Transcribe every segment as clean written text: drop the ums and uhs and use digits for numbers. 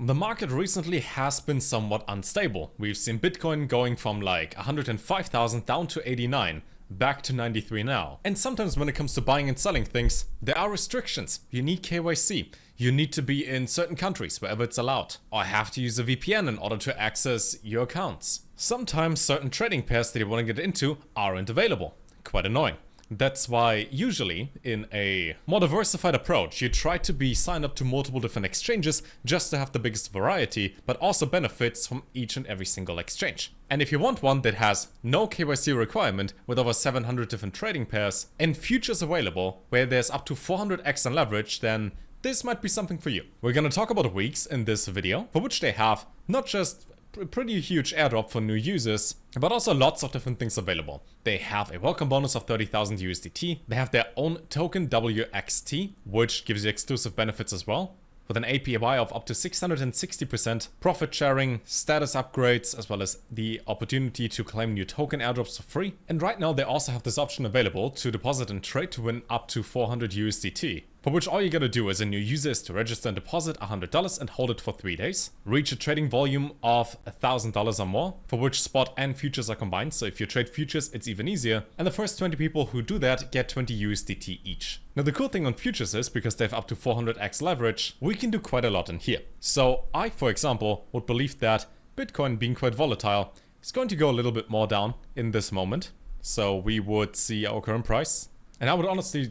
The market recently has been somewhat unstable. We've seen Bitcoin going from like 105,000 down to 89, back to 93 now. And sometimes when it comes to buying and selling things, there are restrictions. You need KYC. You need to be in certain countries wherever it's allowed, or have to use a VPN in order to access your accounts. Sometimes certain trading pairs that you want to get into aren't available. Quite annoying. That's why usually in a more diversified approach, you try to be signed up to multiple different exchanges just to have the biggest variety, but also benefits from each and every single exchange. And if you want one that has no KYC requirement with over 700 different trading pairs and futures available where there's up to 400x in leverage, then this might be something for you. We're gonna talk about WEEX in this video, for which they have not just a pretty huge airdrop for new users, but also lots of different things available. They have a welcome bonus of 30,000 USDT. They have their own token WXT, which gives you exclusive benefits as well, with an APY of up to 660%, profit sharing, status upgrades, as well as the opportunity to claim new token airdrops for free. And right now they also have this option available to deposit and trade to win up to 400 USDT. For which all you gotta do as a new user is to register and deposit $100 and hold it for 3 days. Reach a trading volume of $1,000 or more, for which spot and futures are combined. So if you trade futures, it's even easier. And the first 20 people who do that get 20 USDT each. Now the cool thing on futures is, because they have up to 400x leverage, we can do quite a lot in here. So I, for example, would believe that Bitcoin, being quite volatile, is going to go a little bit more down in this moment. So we would see our current price. And I would honestly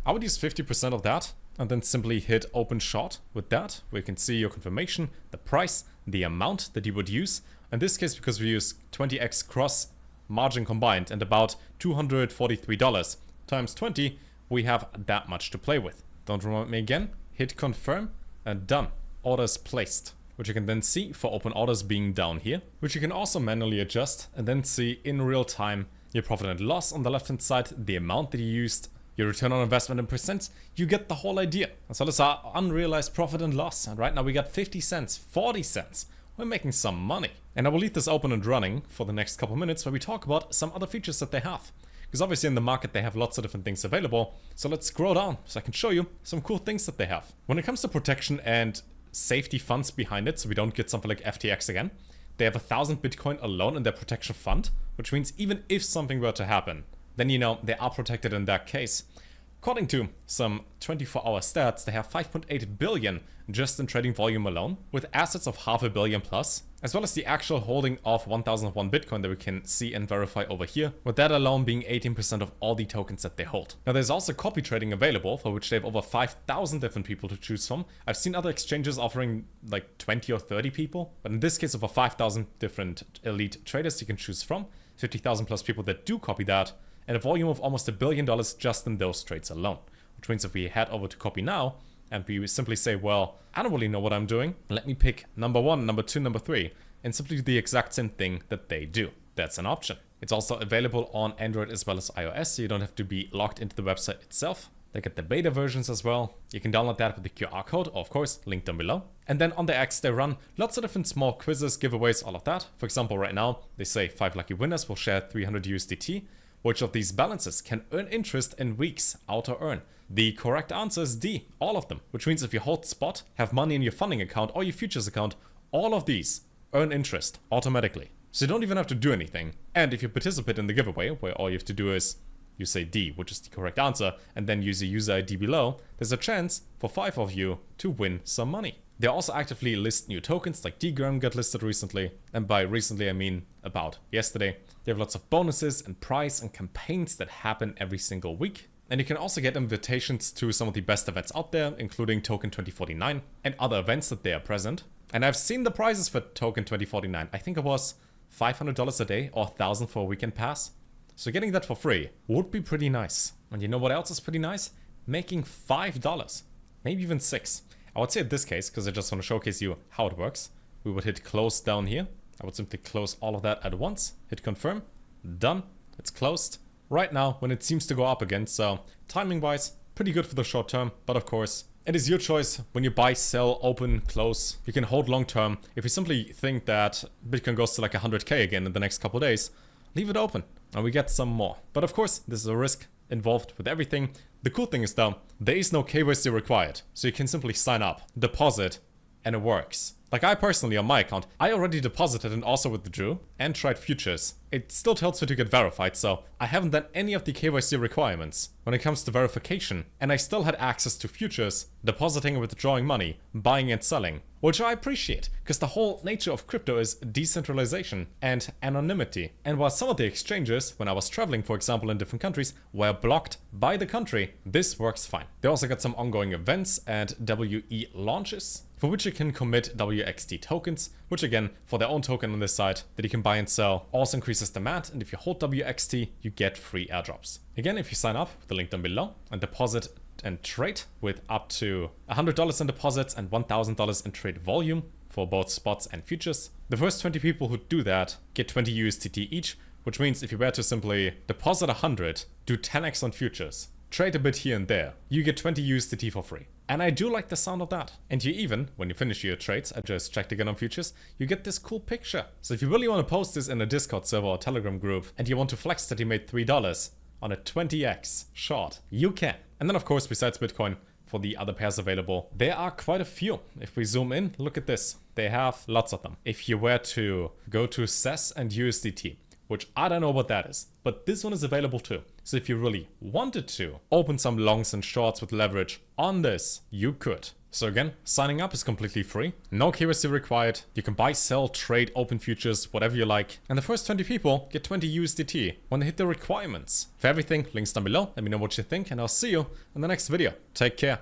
I would use 50% of that and then simply hit open short with that, where you can see your confirmation, the price, the amount that you would use. In this case, because we use 20x cross margin combined and about $243 times 20, we have that much to play with. Don't remind me again, hit confirm and done. Orders placed, which you can then see for open orders being down here, which you can also manually adjust and then see in real time your profit and loss on the left hand side, the amount that you used, your return on investment in percent. You get the whole idea. So that's our unrealized profit and loss. And right now we got 50 cents, 40 cents. We're making some money. And I will leave this open and running for the next couple minutes where we talk about some other features that they have. Because obviously in the market they have lots of different things available. So let's scroll down so I can show you some cool things that they have. When it comes to protection and safety funds behind it, so we don't get something like FTX again, they have 1,000 Bitcoin alone in their protection fund, which means even if something were to happen, then you know they are protected in that case. According to some 24-hour stats, they have 5.8 billion just in trading volume alone, with assets of $500 million plus, as well as the actual holding of 1001 Bitcoin that we can see and verify over here, with that alone being 18% of all the tokens that they hold. Now there's also copy trading available, for which they have over 5,000 different people to choose from. I've seen other exchanges offering like 20 or 30 people, but in this case over 5,000 different elite traders you can choose from, 50,000 plus people that do copy that, and a volume of almost $1 billion just in those trades alone. Which means if we head over to copy now, and we simply say, well, I don't really know what I'm doing, let me pick number 1, number 2, number 3, and simply do the exact same thing that they do. That's an option. It's also available on Android as well as iOS, so you don't have to be logged into the website itself. They get the beta versions as well. You can download that with the QR code, or of course, linked down below. And then on the X, they run lots of different small quizzes, giveaways, all of that. For example, right now, they say 5 lucky winners will share 300 USDT. Which of these balances can earn interest in WEEX, auto earn? The correct answer is D, all of them. Which means if you hold spot, have money in your funding account or your futures account, all of these earn interest automatically. So you don't even have to do anything. And if you participate in the giveaway, where all you have to do is you say D, which is the correct answer, and then use the user ID below, there's a chance for 5 of you to win some money. They also actively list new tokens, like Dgram got listed recently, and by recently I mean about yesterday. They have lots of bonuses and prize and campaigns that happen every single week. And you can also get invitations to some of the best events out there, including Token 2049 and other events that they are present. And I've seen the prizes for Token 2049. I think it was $500 a day or $1,000 for a weekend pass. So getting that for free would be pretty nice. And you know what else is pretty nice? Making $5, maybe even $6. I would say in this case, because I just want to showcase you how it works, we would hit close down here. I would simply close all of that at once, hit confirm, done, it's closed. Right now, when it seems to go up again, so timing wise, pretty good for the short term, but of course, it is your choice when you buy, sell, open, close. You can hold long term. If you simply think that Bitcoin goes to like 100K again in the next couple of days, leave it open and we get some more. But of course, this is a risk involved with everything. The cool thing is though, there is no KYC required. So you can simply sign up, deposit, and it works. Like I personally, on my account, I already deposited and also withdrew and tried futures. It still tells me to get verified, so I haven't done any of the KYC requirements when it comes to verification, and I still had access to futures, depositing and withdrawing money, buying and selling, which I appreciate, because the whole nature of crypto is decentralization and anonymity. And while some of the exchanges, when I was traveling, for example, in different countries, were blocked by the country, this works fine. They also got some ongoing events and WE launches, for which you can commit WXT tokens, which again, for their own token on this side that you can buy and sell, also increases demand, and if you hold WXT, you get free airdrops. Again, if you sign up, the link down below, and deposit and trade with up to $100 in deposits and $1,000 in trade volume for both spots and futures, the first 20 people who do that get 20 USDT each, which means if you were to simply deposit 100, do 10x on futures, trade a bit here and there, you get 20 USDT for free. And I do like the sound of that. And you even, when you finish your trades, I just checked again on futures, you get this cool picture. So if you really want to post this in a Discord server or Telegram group, and you want to flex that you made $3 on a 20x short, you can. And then of course, besides Bitcoin, for the other pairs available, there are quite a few. If we zoom in, look at this. They have lots of them. If you were to go to SES and USDT, which I don't know what that is, but this one is available too. So if you really wanted to open some longs and shorts with leverage on this, you could. So again, signing up is completely free, no KYC required. You can buy, sell, trade, open futures, whatever you like. And the first 20 people get 20 USDT when they hit the requirements. For everything, links down below. Let me know what you think, and I'll see you in the next video. Take care.